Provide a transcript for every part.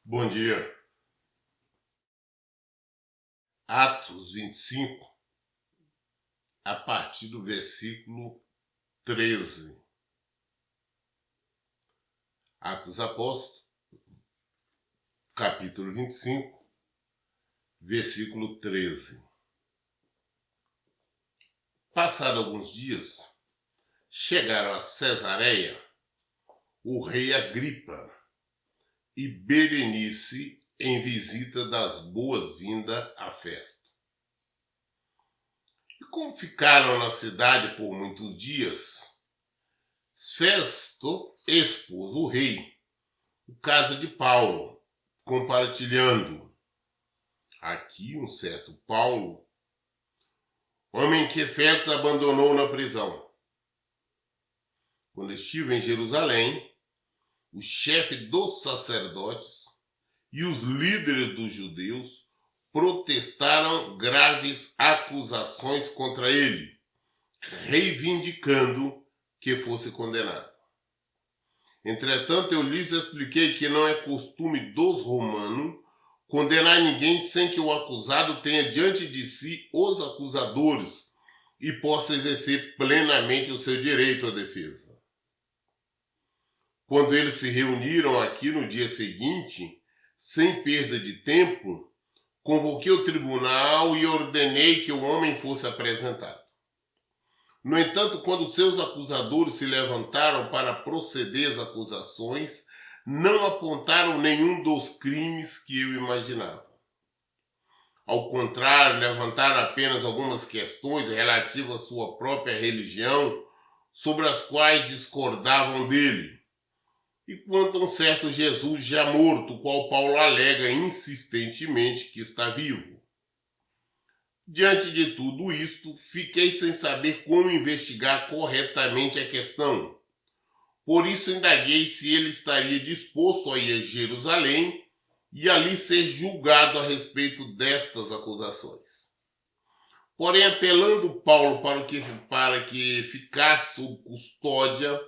Bom dia. Atos 25, a partir do versículo 13. Atos Apóstolos, capítulo 25, versículo 13. Passados alguns dias, chegaram a Cesareia o rei Agripa e Berenice em visita das boas-vindas à festa. E como ficaram na cidade por muitos dias, Festo expôs o rei o caso de Paulo, compartilhando. Aqui um certo Paulo, homem que Félix abandonou na prisão. Quando estive em Jerusalém, o chefe dos sacerdotes e os líderes dos judeus protestaram graves acusações contra ele, reivindicando que fosse condenado. Entretanto, eu lhes expliquei que não é costume dos romanos condenar ninguém sem que o acusado tenha diante de si os acusadores e possa exercer plenamente o seu direito à defesa. Quando eles se reuniram aqui no dia seguinte, sem perda de tempo, convoquei o tribunal e ordenei que o homem fosse apresentado. No entanto, quando seus acusadores se levantaram para proceder às acusações, não apontaram nenhum dos crimes que eu imaginava. Ao contrário, levantaram apenas algumas questões relativas à sua própria religião, sobre as quais discordavam dele. E quanto a um certo Jesus já morto, qual Paulo alega insistentemente que está vivo. Diante de tudo isto, fiquei sem saber como investigar corretamente a questão. Por isso indaguei se ele estaria disposto a ir a Jerusalém e ali ser julgado a respeito destas acusações. Porém, apelando Paulo para que ficasse sob custódia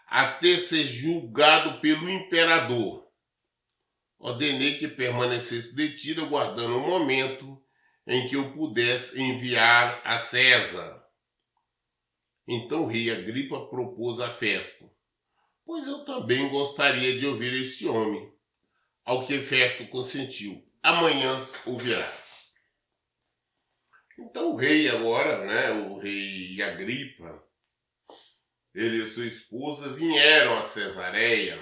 até ser julgado pelo imperador, ordenei que permanecesse detido, aguardando o momento em que eu pudesse enviar a César. Então o rei Agripa propôs a Festo, pois eu também gostaria de ouvir este homem. Ao que Festo consentiu. Amanhã ouvirás. Então o rei agora, o rei Agripa, ele e sua esposa vieram a Cesareia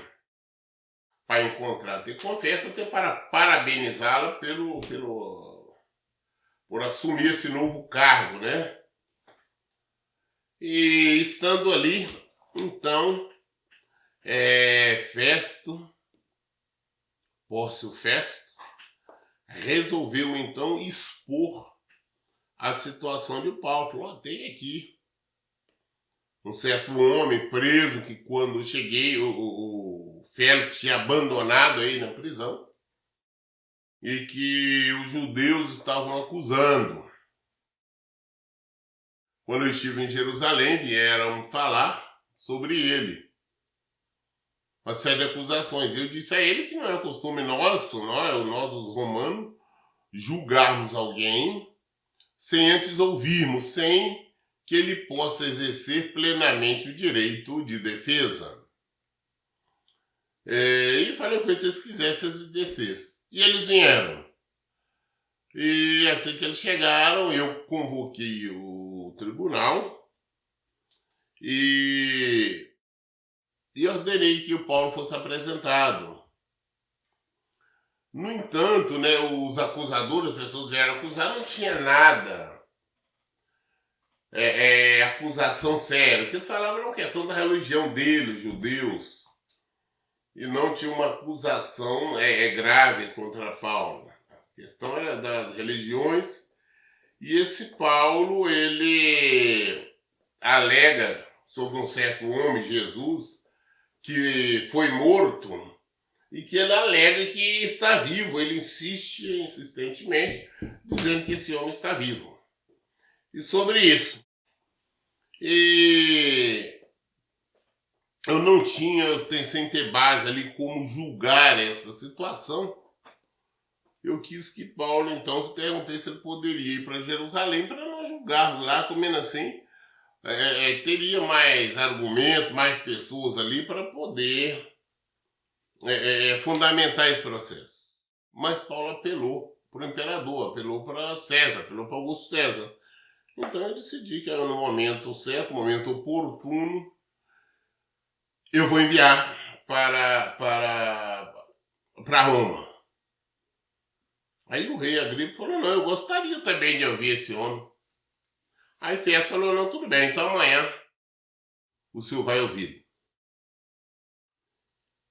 para encontrar, ter com Festo, até para parabenizá-la por assumir esse novo cargo, né? E estando ali, então, Pórcio Festo, resolveu então expor a situação de Paulo. Falou, tem aqui um certo homem preso que quando eu cheguei, o Félix tinha abandonado aí na prisão e que os judeus estavam acusando. Quando eu estive em Jerusalém, vieram falar sobre ele. Uma série de acusações. Eu disse a ele que não é costume nosso, nós os romanos, julgarmos alguém sem antes ouvirmos, sem que ele possa exercer plenamente o direito de defesa. E falei com eles, se eles quisessem, eles descessem. E eles vieram. E assim que eles chegaram, eu convoquei o tribunal e ordenei que o Paulo fosse apresentado. No entanto, os acusadores, as pessoas vieram acusar, não tinha nada. Acusação séria. O que eles falavam era uma questão da religião deles, judeus. E não tinha uma acusação grave contra Paulo. A questão era das religiões. E esse Paulo, ele alega sobre um certo homem, Jesus, que foi morto e que ele alega que está vivo. Ele insiste insistentemente, dizendo que esse homem está vivo. E sobre isso, eu não tinha, sem ter base ali como julgar essa situação, eu quis que Paulo, então, perguntei se ele poderia ir para Jerusalém para nós julgarmos lá, comendo assim, teria mais argumento, mais pessoas ali para poder fundamentar esse processo. Mas Paulo apelou para o imperador, apelou para César, apelou para Augusto César. Então eu decidi que no momento certo, no momento oportuno, eu vou enviar para Roma. Aí o rei Agripa falou, não, eu gostaria também de ouvir esse homem. Aí Festo falou, não, tudo bem, então amanhã o senhor vai ouvir.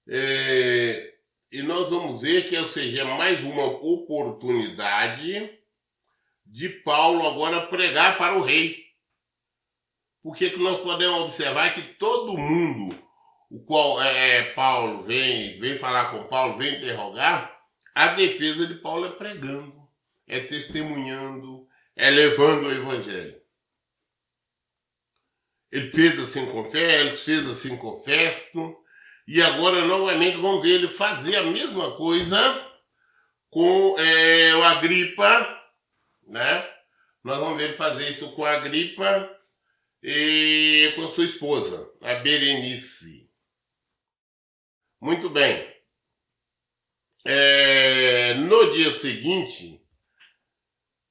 E nós vamos ver que, ou seja, é mais uma oportunidade de Paulo agora pregar para o rei. Porque que nós podemos observar que todo mundo, o qual Paulo vem falar com Paulo, vem interrogar, a defesa de Paulo é pregando, é testemunhando, é levando o evangelho. Ele fez assim com Félix, fez assim com Festo, e agora novamente vamos ver ele fazer a mesma coisa com o Agripa, né? Nós vamos ver ele fazer isso com a Agripa e com sua esposa, a Berenice. Muito bem. No dia seguinte,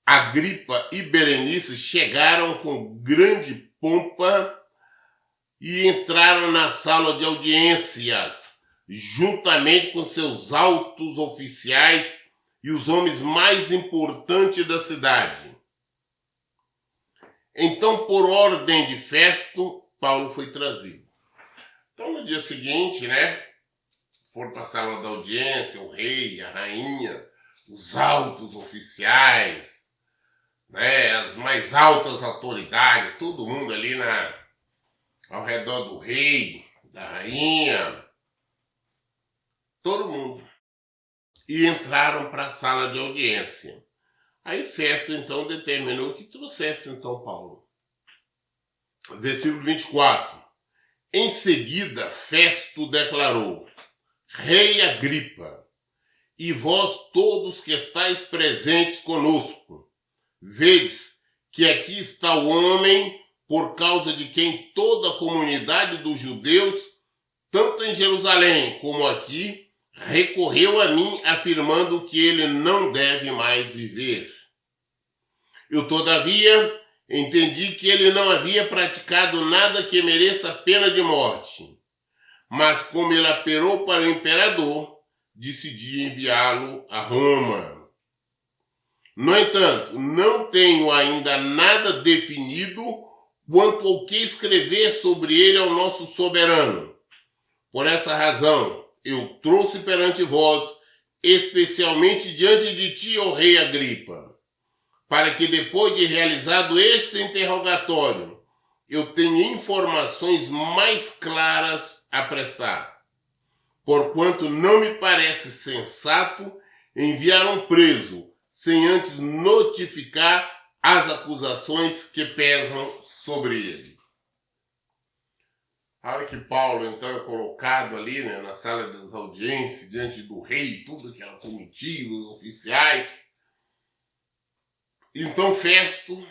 Agripa e Berenice chegaram com grande pompa e entraram na sala de audiências, juntamente com seus altos oficiais e os homens mais importantes da cidade. Então, por ordem de Festo, Paulo foi trazido. Então, no dia seguinte, foram para a sala da audiência, o rei, a rainha, os altos oficiais, as mais altas autoridades, todo mundo ali ao redor do rei, da rainha, todo mundo. E entraram para a sala de audiência. Aí Festo, então, determinou que trouxesse, então, Paulo. Versículo 24. Em seguida, Festo declarou, Rei Agripa, e vós todos que estáis presentes conosco, vedes que aqui está o homem por causa de quem toda a comunidade dos judeus, tanto em Jerusalém como aqui, recorreu a mim afirmando que ele não deve mais viver. Eu, todavia, entendi que ele não havia praticado nada que mereça a pena de morte. Mas como ele apelou para o imperador, decidi enviá-lo a Roma. No entanto, não tenho ainda nada definido quanto ao que escrever sobre ele ao nosso soberano. Por essa razão, eu trouxe perante vós, especialmente diante de ti, ó rei Agripa, para que depois de realizado esse interrogatório, eu tenha informações mais claras a prestar. Porquanto não me parece sensato enviar um preso sem antes notificar as acusações que pesam sobre ele. A hora que Paulo, então, é colocado ali, na sala das audiências, diante do rei, tudo aquela comitiva, os oficiais, então Festo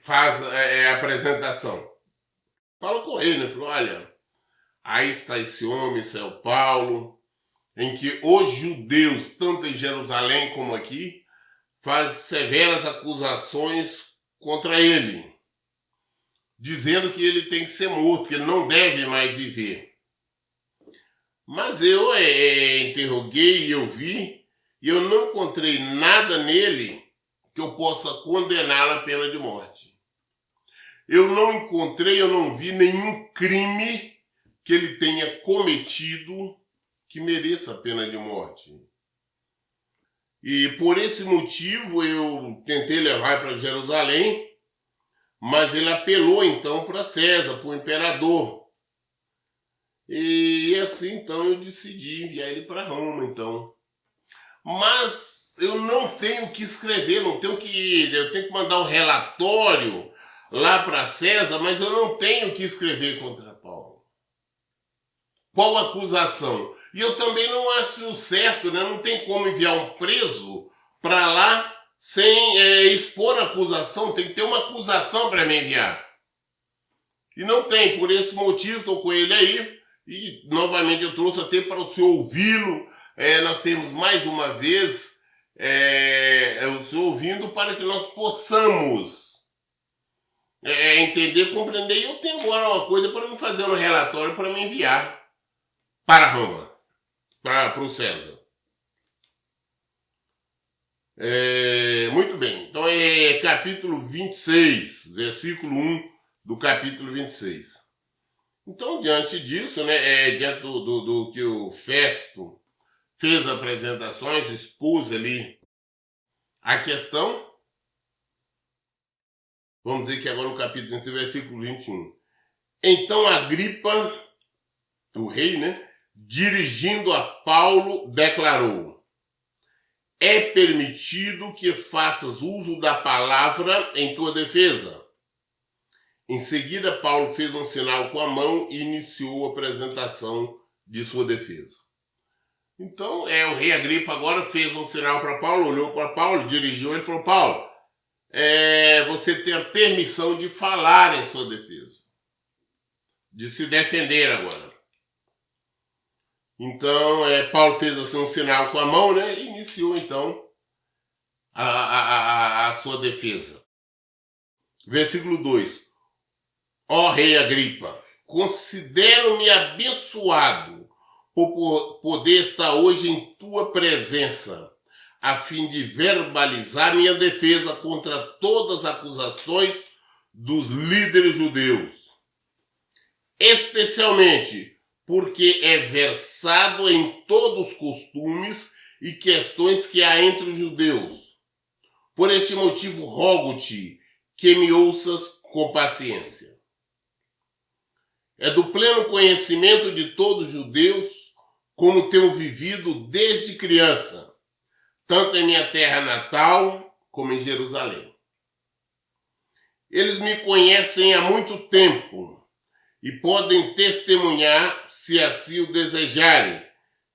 faz a apresentação. Fala com ele, falou, olha, aí está esse homem, esse é o Paulo, em que os judeus, tanto em Jerusalém como aqui, fazem severas acusações contra ele, dizendo que ele tem que ser morto, que ele não deve mais viver. Mas eu interroguei e eu vi, e eu não encontrei nada nele que eu possa condená-lo à pena de morte. Eu não encontrei, eu não vi nenhum crime que ele tenha cometido que mereça a pena de morte. E por esse motivo eu tentei levar para Jerusalém, mas ele apelou então para César, para o imperador. E assim então eu decidi enviar ele para Roma, então. Mas eu não tenho o que escrever, eu tenho que mandar um relatório lá para César, mas eu não tenho o que escrever contra Paulo. Qual acusação? E eu também não acho certo, né? Não tem como enviar um preso para lá sem expor a acusação. Tem que ter uma acusação para me enviar. E não tem, por esse motivo estou com ele aí. E novamente eu trouxe até para o senhor ouvi-lo. Nós temos mais uma vez o senhor ouvindo para que nós possamos entender, compreender. E eu tenho agora uma coisa para me fazer um relatório para me enviar para Roma, para o César. Muito bem, então capítulo 26, versículo 1 do capítulo 26. Então, diante disso, né, diante do que o Festo fez apresentações, expôs ali a questão, vamos dizer que agora no capítulo 26, versículo 21. Então Agripa, o rei, né, dirigindo a Paulo, declarou: é permitido que faças uso da palavra em tua defesa. Em seguida, Paulo fez um sinal com a mão e iniciou a apresentação de sua defesa. Então, o rei Agripa agora fez um sinal para Paulo, olhou para Paulo, dirigiu ele e falou: Paulo, você tem a permissão de falar em sua defesa, de se defender agora. Então, Paulo fez assim um sinal com a mão, né, e iniciou então a sua defesa. Versículo 2. Ó rei Agripa, considero-me abençoado por poder estar hoje em tua presença, a fim de verbalizar minha defesa contra todas as acusações dos líderes judeus, especialmente porque é versado em todos os costumes e questões que há entre os judeus. Por este motivo rogo-te que me ouças com paciência. É do pleno conhecimento de todos os judeus como tenho vivido desde criança, tanto em minha terra natal como em Jerusalém. Eles me conhecem há muito tempo e podem testemunhar, se assim o desejarem,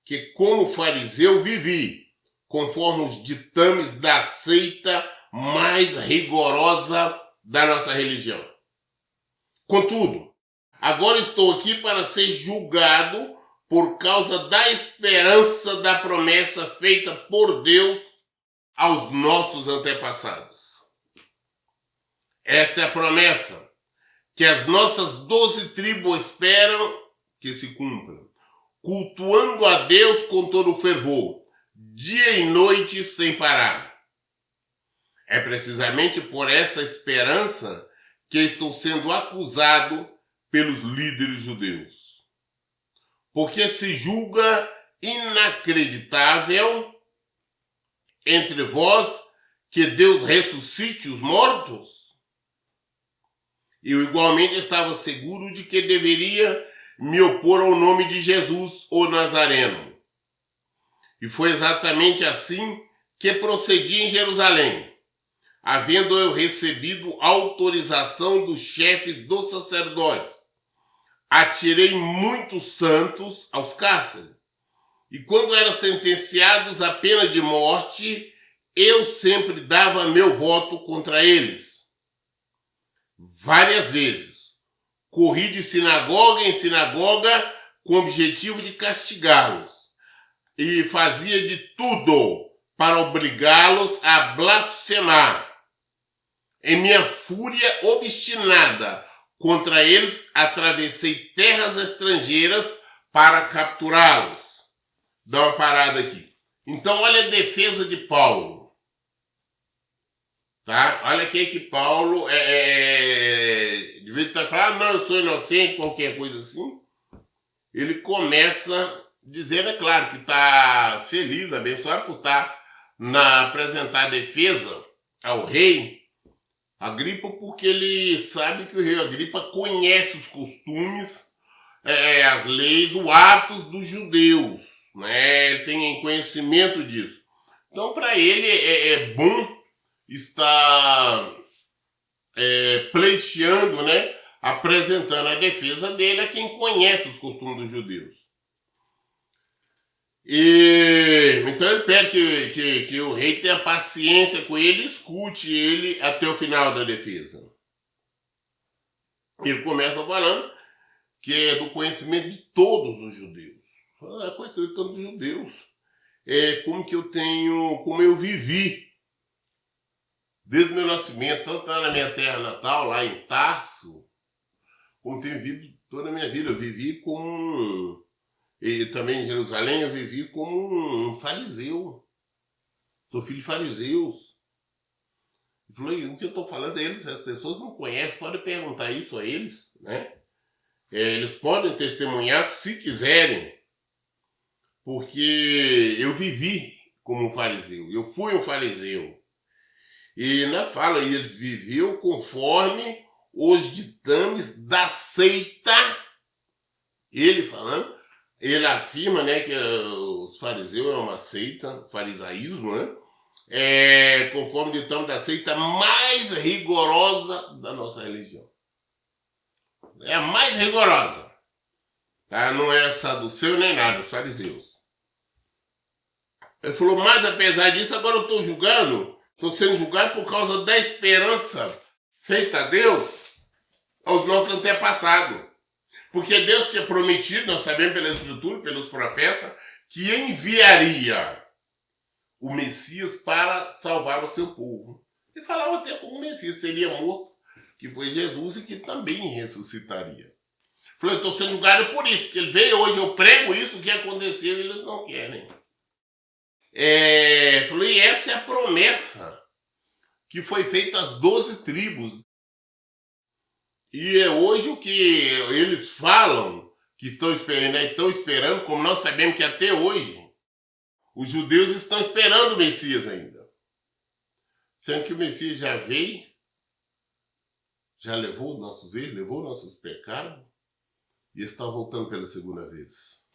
que como fariseu vivi, conforme os ditames da seita mais rigorosa da nossa religião. Contudo, agora estou aqui para ser julgado por causa da esperança da promessa feita por Deus aos nossos antepassados. Esta é a promessa que as nossas 12 tribos esperam que se cumpra, cultuando a Deus com todo o fervor, dia e noite sem parar. É precisamente por essa esperança que estou sendo acusado pelos líderes judeus. Porque se julga inacreditável entre vós que Deus ressuscite os mortos? Eu igualmente estava seguro de que deveria me opor ao nome de Jesus, o Nazareno. E foi exatamente assim que procedi em Jerusalém, havendo eu recebido autorização dos chefes dos sacerdotes. Atirei muitos santos aos cárceres, e quando eram sentenciados à pena de morte, eu sempre dava meu voto contra eles. Várias vezes, corri de sinagoga em sinagoga com o objetivo de castigá-los, e fazia de tudo para obrigá-los a blasfemar. Em minha fúria obstinada contra eles, atravessei terras estrangeiras para capturá-los. Dá uma parada aqui. Então, olha a defesa de Paulo. Tá? Olha aqui que Paulo devia estar falando, não, eu sou inocente, qualquer coisa assim. Ele começa dizendo, é claro, que está feliz, abençoado por estar apresentar a defesa ao rei Agripa, porque ele sabe que o rei Agripa conhece os costumes, as leis, os hábitos dos judeus, né? Ele tem conhecimento disso. Então, para ele é bom estar pleiteando, né? Apresentando a defesa dele a quem conhece os costumes dos judeus. E então ele pede que o rei tenha paciência com ele e escute ele até o final da defesa. Ele começa falando que é do conhecimento de todos os judeus. É conhecimento de todos os judeus. É como eu vivi desde o meu nascimento, tanto lá na minha terra natal, lá em Tarso, como tenho vivido toda a minha vida. Eu vivi e também em Jerusalém, eu vivi como um fariseu. Sou filho de fariseus. Ele falou, o que eu estou falando a eles, as pessoas não conhecem, podem perguntar isso a eles, né? Eles podem testemunhar se quiserem, porque eu vivi como um fariseu, eu fui um fariseu. E na fala, ele viveu conforme os ditames da seita. Ele falando, ele afirma, né, que os fariseus é uma seita, farisaísmo, né? Conforme o ditame da seita mais rigorosa da nossa religião. É a mais rigorosa. Tá? Não é saduceu nem nada, os fariseus. Ele falou, mas apesar disso, agora eu estou sendo julgado por causa da esperança feita a Deus aos nossos antepassados. Porque Deus tinha prometido, nós sabemos pela Escritura, pelos profetas, que enviaria o Messias para salvar o seu povo. E falava até como o Messias seria morto, que foi Jesus, e que também ressuscitaria. Falou, eu estou sendo julgado por isso, porque ele veio hoje, eu prego isso, o que aconteceu, e eles não querem. Falou, e essa é a promessa que foi feita às 12 tribos. E é hoje o que eles falam, que estão esperando, como nós sabemos que até hoje, os judeus estão esperando o Messias ainda. Sendo que o Messias já veio, já levou nossos erros, levou nossos pecados, e está voltando pela segunda vez,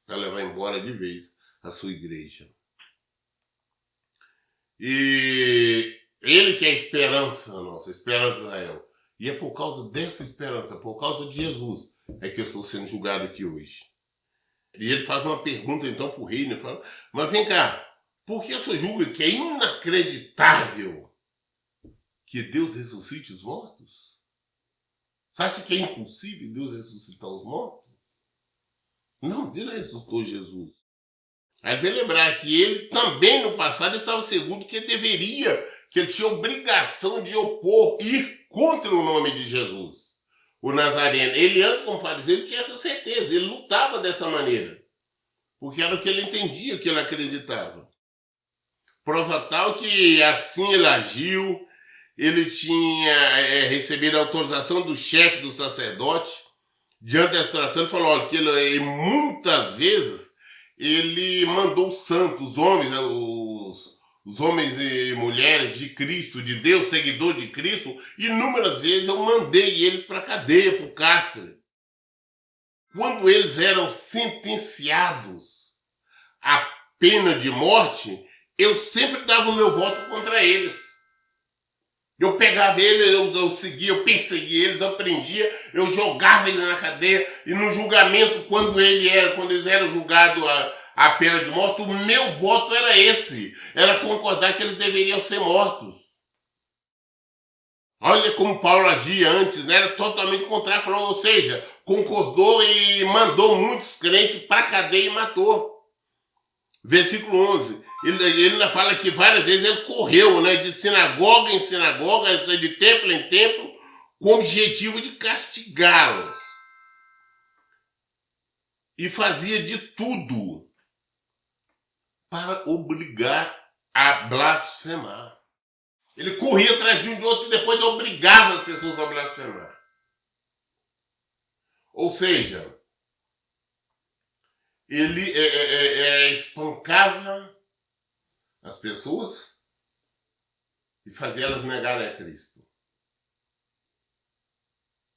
para levar embora de vez a sua igreja. E ele que é a esperança nossa, a esperança de Israel. E é por causa dessa esperança, por causa de Jesus, é que eu estou sendo julgado aqui hoje. E ele faz uma pergunta então para o rei, né? Fala, mas vem cá, por que o senhor julga que é inacreditável que Deus ressuscite os mortos? Você acha que é impossível Deus ressuscitar os mortos? Não, Deus ressuscitou Jesus. Aí vem lembrar que ele também no passado estava seguro que ele tinha obrigação de ir contra o nome de Jesus, o Nazareno. Ele antes como fariseu tinha essa certeza, ele lutava dessa maneira, porque era o que ele entendia, o que ele acreditava. Prova tal que assim ele agiu, ele tinha recebido a autorização do chefe do sacerdote, diante da situação, ele falou, olha, que ele muitas vezes ele mandou os santos, os homens e mulheres de Cristo, de Deus, seguidor de Cristo, inúmeras vezes eu mandei eles para a cadeia, para o cárcere. Quando eles eram sentenciados à pena de morte, eu sempre dava o meu voto contra eles. Eu pegava eles, eu seguia, eu perseguia eles, eu prendia, eu jogava ele na cadeia, e no julgamento, quando eles eram julgados a pena de morte, o meu voto era esse, era concordar que eles deveriam ser mortos. Olha como Paulo agia antes, né? Era totalmente contrário, falou, ou seja, concordou e mandou muitos crentes para a cadeia e matou. Versículo 11. Ele ainda fala que várias vezes ele correu, né, de sinagoga em sinagoga, de templo em templo, com o objetivo de castigá-los. E fazia de tudo para obrigar a blasfemar. Ele corria atrás de um de outro e depois obrigava as pessoas a blasfemar. Ou seja, ele espancava as pessoas e fazia elas negarem a Cristo.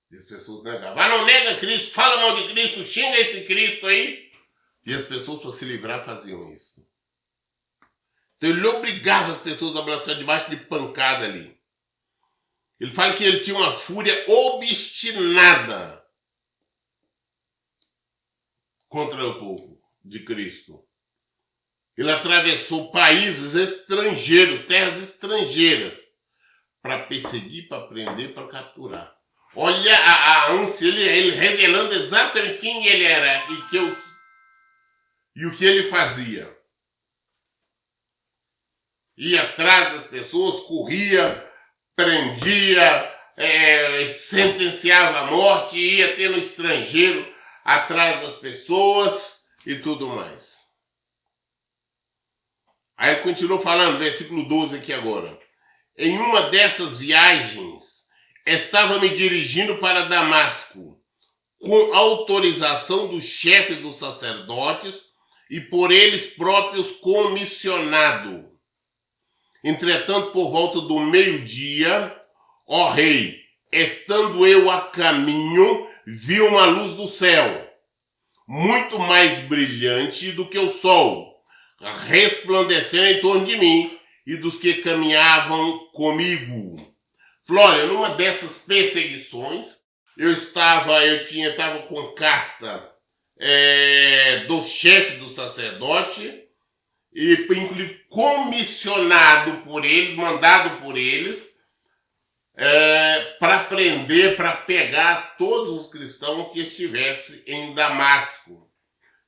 E as pessoas negavam. Ah, não nega Cristo, fala mal de Cristo, xinga esse Cristo aí. E as pessoas, para se livrar, faziam isso. Então ele obrigava as pessoas a blasfemar debaixo de pancada ali. Ele fala que ele tinha uma fúria obstinada contra o povo de Cristo. Ele atravessou países estrangeiros, terras estrangeiras, para perseguir, para prender, para capturar. Olha a ânsia, ele revelando exatamente quem ele era e o que ele fazia. Ia atrás das pessoas, corria, prendia, sentenciava à morte, ia ter no estrangeiro atrás das pessoas e tudo mais. Aí ele continuou falando, versículo 12 aqui agora. Em uma dessas viagens, estava me dirigindo para Damasco, com autorização do chefe dos sacerdotes e por eles próprios comissionado. Entretanto, por volta do meio-dia, ó rei, estando eu a caminho, vi uma luz do céu, muito mais brilhante do que o sol, resplandecendo em torno de mim e dos que caminhavam comigo. Flória, numa dessas perseguições, eu estava com carta do chefe do sacerdote, e inclusive comissionado por eles, mandado por eles, para prender, para pegar todos os cristãos que estivessem em Damasco.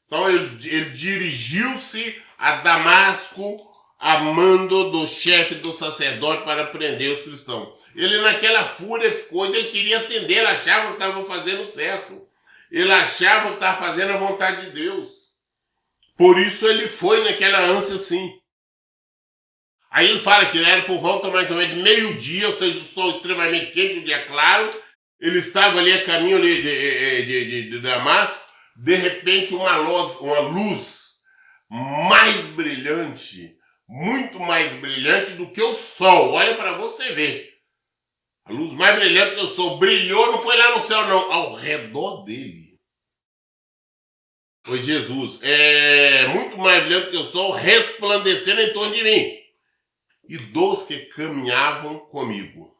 Então ele dirigiu-se a Damasco a mando do chefe do sacerdote para prender os cristãos. Ele, naquela fúria de coisa, ele queria atender, ele achava que estava fazendo certo. Ele achava que estava fazendo a vontade de Deus. Por isso ele foi naquela ânsia assim. Aí ele fala que era por volta mais ou menos de meio-dia, ou seja, o sol extremamente quente, o dia claro. Ele estava ali a caminho de Damasco. De repente uma luz mais brilhante, muito mais brilhante do que o sol. Olha para você ver. A luz mais brilhante que o sol brilhou, não foi lá no céu não, ao redor dele. Foi Jesus, muito mais brilhante que o sol, resplandecendo em torno de mim e dos que caminhavam comigo.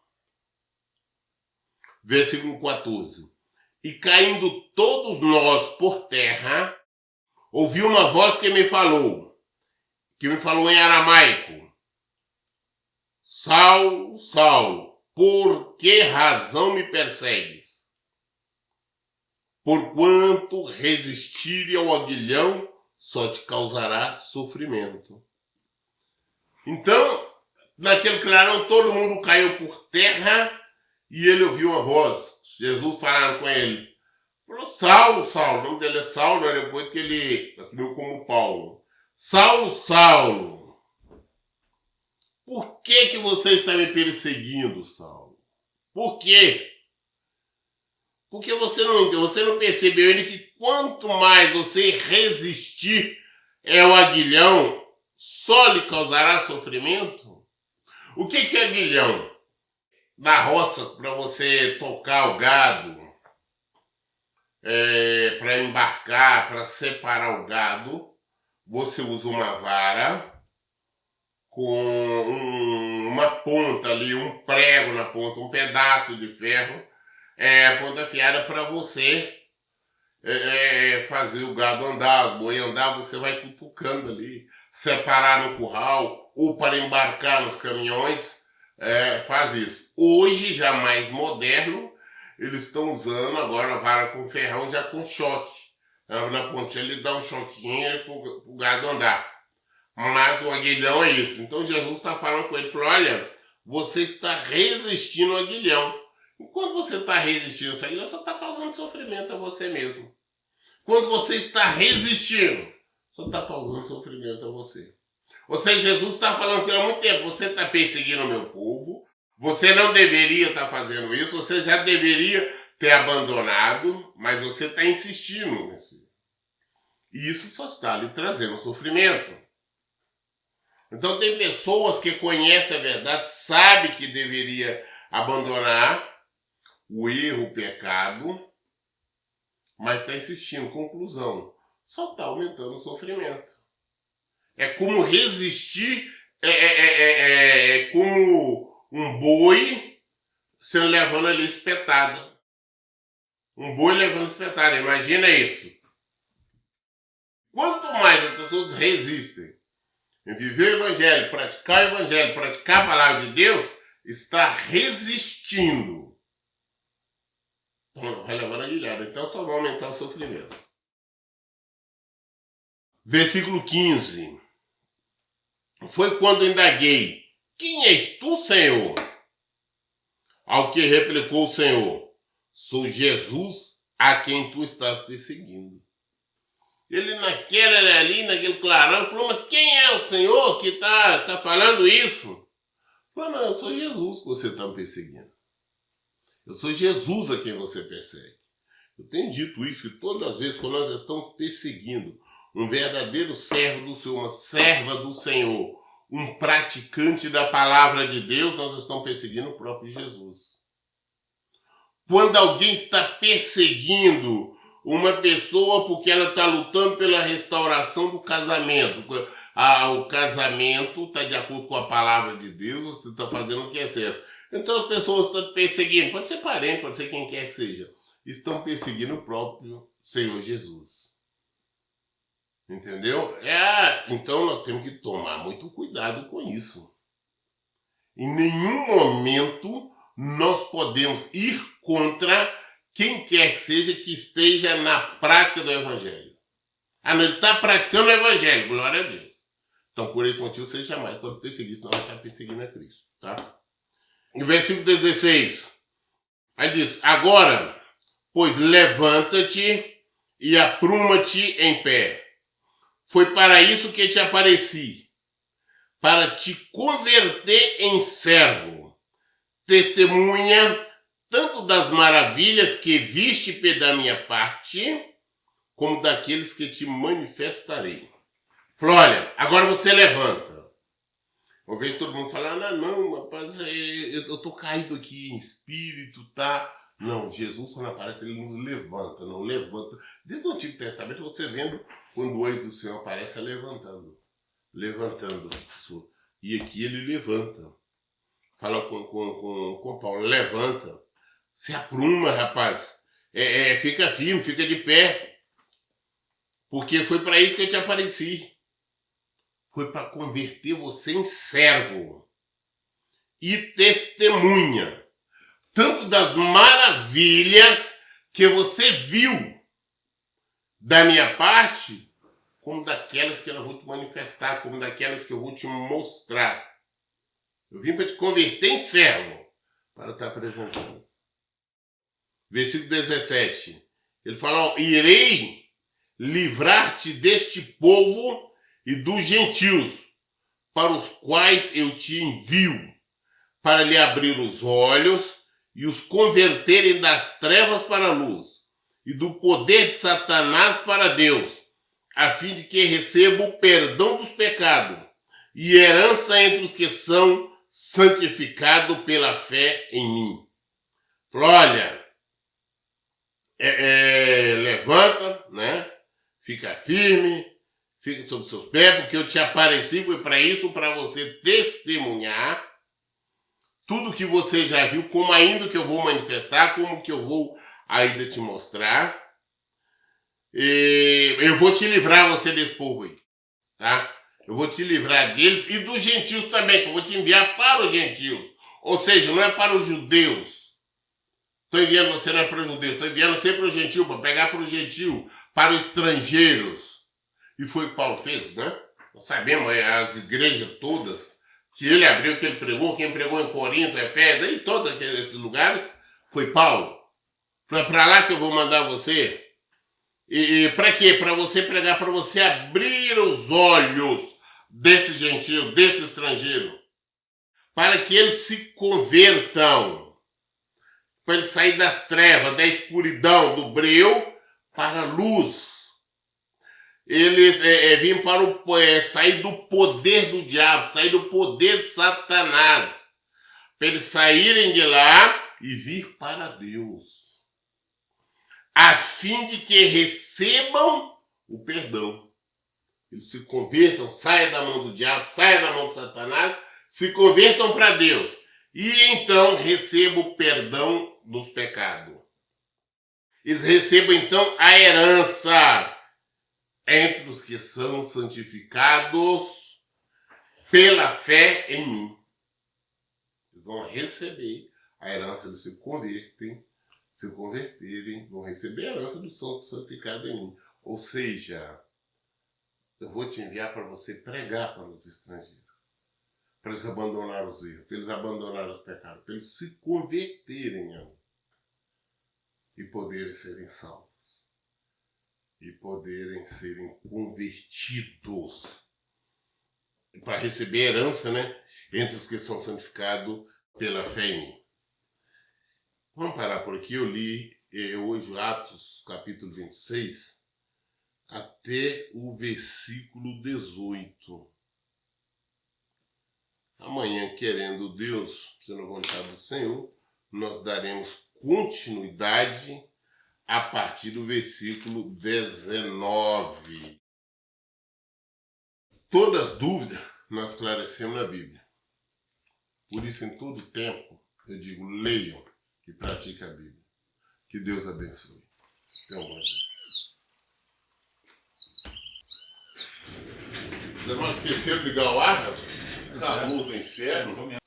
Versículo 14. E caindo todos nós por terra, ouvi uma voz que me falou em aramaico: Saulo, Saulo, por que razão me persegues? Porquanto resistir ao aguilhão só te causará sofrimento. Então, naquele clarão, todo mundo caiu por terra e ele ouviu uma voz. Jesus falando com ele. Falou: Saulo, Saulo. O nome dele é Saulo, depois que ele assumiu como Paulo. Saulo, Saulo, por que você está me perseguindo, Saulo? Por quê? Porque você não percebeu ele que quanto mais você resistir ao aguilhão, só lhe causará sofrimento? O que é aguilhão? Na roça, para você tocar o gado, para embarcar, para separar o gado, você usa uma vara com uma ponta ali, um prego na ponta, um pedaço de ferro, a ponta afiada para você fazer o gado andar, o boi andar, você vai cutucando ali, separar no curral ou para embarcar nos caminhões, faz isso. Hoje, já mais moderno, eles estão usando agora a vara com ferrão já com choque. Na pontinha ele dá um choquinho para o gado andar. Mas o aguilhão é isso. Então Jesus está falando com ele, falou: olha, você está resistindo ao aguilhão. Enquanto você está resistindo isso aí, só está causando sofrimento a você mesmo. Quando você está resistindo, só está causando sofrimento a você. Ou seja, Jesus está falando que há muito tempo você está perseguindo o meu povo, você não deveria estar fazendo isso, você já deveria ter abandonado, mas você está insistindo nisso. E isso só está lhe trazendo sofrimento. Então tem pessoas que conhecem a verdade, sabem que deveria abandonar o erro, o pecado, mas está insistindo. Conclusão, só está aumentando o sofrimento. É como resistir, como um boi sendo levando ali espetado. Um boi levando espetado, imagina isso. Quanto mais as pessoas resistem, em viver o evangelho, praticar a palavra de Deus, está resistindo. Então, vai levar a guilhada. Então, só vai aumentar o sofrimento. Versículo 15. Foi quando indaguei: quem és tu, Senhor? Ao que replicou o Senhor: sou Jesus a quem tu estás perseguindo. Ele naquele clarão, falou: mas quem é o Senhor que está falando isso? Falou: não, eu sou Jesus que você está me perseguindo. Eu sou Jesus a quem você persegue. Eu tenho dito isso, que todas as vezes que nós estamos perseguindo um verdadeiro servo do Senhor, uma serva do Senhor, um praticante da palavra de Deus, nós estamos perseguindo o próprio Jesus. Quando alguém está perseguindo uma pessoa porque ela está lutando pela restauração do casamento, o casamento está de acordo com a palavra de Deus, você está fazendo o que é certo. Então as pessoas estão perseguindo, pode ser parente, pode ser quem quer que seja, estão perseguindo o próprio Senhor Jesus. Entendeu? Então nós temos que tomar muito cuidado com isso. Em nenhum momento nós podemos ir contra quem quer que seja que esteja na prática do Evangelho. Não, ele está praticando o Evangelho, glória a Deus. Então, por esse motivo, você jamais pode perseguir, senão vai estar perseguindo a Cristo. Tá? No versículo 16, aí diz: agora, pois levanta-te e apruma-te em pé. Foi para isso que te apareci, para te converter em servo, testemunha tanto das maravilhas que viste da minha parte, como daqueles que te manifestarei. Falou: olha, agora você levanta. Eu vejo todo mundo falando: não, rapaz, eu tô caído aqui em espírito, tá? Não, Jesus quando aparece, ele nos levanta, não levanta. Desde o Antigo Testamento você vendo quando o anjo do Senhor aparece, levantando. E aqui ele levanta. Fala com Paulo: levanta. Se apruma, rapaz. Fica firme, fica de pé. Porque foi para isso que eu te apareci. Foi para converter você em servo e testemunha tanto das maravilhas que você viu da minha parte, como daquelas que eu vou te manifestar, como daquelas que eu vou te mostrar. Eu vim para te converter em servo, para estar apresentando. Versículo 17. Ele fala: irei livrar-te deste povo e dos gentios, para os quais eu te envio, para lhe abrir os olhos e os converterem das trevas para a luz, e do poder de Satanás para Deus, a fim de que receba o perdão dos pecados e herança entre os que são santificados pela fé em mim. Olha, levanta, né? Fica firme, fica sobre seus pés, porque eu te apareci, foi para isso, para você testemunhar tudo que você já viu, como ainda que eu vou manifestar, como que eu vou ainda te mostrar. E eu vou te livrar você desse povo aí, tá? Eu vou te livrar deles e dos gentios também, que eu vou te enviar para os gentios. Ou seja, não é para os judeus. Estou enviando você não é para os judeus, estou enviando sempre para os gentios, para pegar para os gentios, para os estrangeiros. E foi o que Paulo fez, né? Nós sabemos, as igrejas todas, que ele abriu, que ele pregou, quem pregou em Corinto, Efésios, em todos esses lugares, foi Paulo. Foi para lá que eu vou mandar você. E para quê? Para você pregar, para você abrir os olhos desse gentio, desse estrangeiro, para que eles se convertam, para eles saírem das trevas, da escuridão, do breu, para a luz. Eles vêm para sair do poder do diabo, sair do poder de Satanás, para eles saírem de lá e vir para Deus, a fim de que recebam o perdão. Eles se convertam, saiam da mão do diabo, saiam da mão de Satanás, se convertam para Deus e então recebam o perdão dos pecados. Eles recebam então a herança entre os que são santificados pela fé em mim. Eles vão receber a herança de se converterem, vão receber a herança do santo santificado em mim. Ou seja, eu vou te enviar para você pregar para os estrangeiros, para eles abandonar os erros, para eles abandonar os pecados, para eles se converterem a mim e poderem serem salvos e poderem serem convertidos para receber herança, né, entre os que são santificados pela fé em mim. Vamos parar por aqui. Eu li hoje Atos capítulo 26 até o versículo 18. Amanhã, querendo Deus, sendo a vontade do Senhor, nós daremos continuidade a partir do versículo 19. Todas as dúvidas nós esclarecemos na Bíblia. Por isso, em todo tempo, eu digo, leiam e pratiquem a Bíblia. Que Deus abençoe. Tenha um bom dia. Não esqueceu de ligar o ar? Calor do inferno.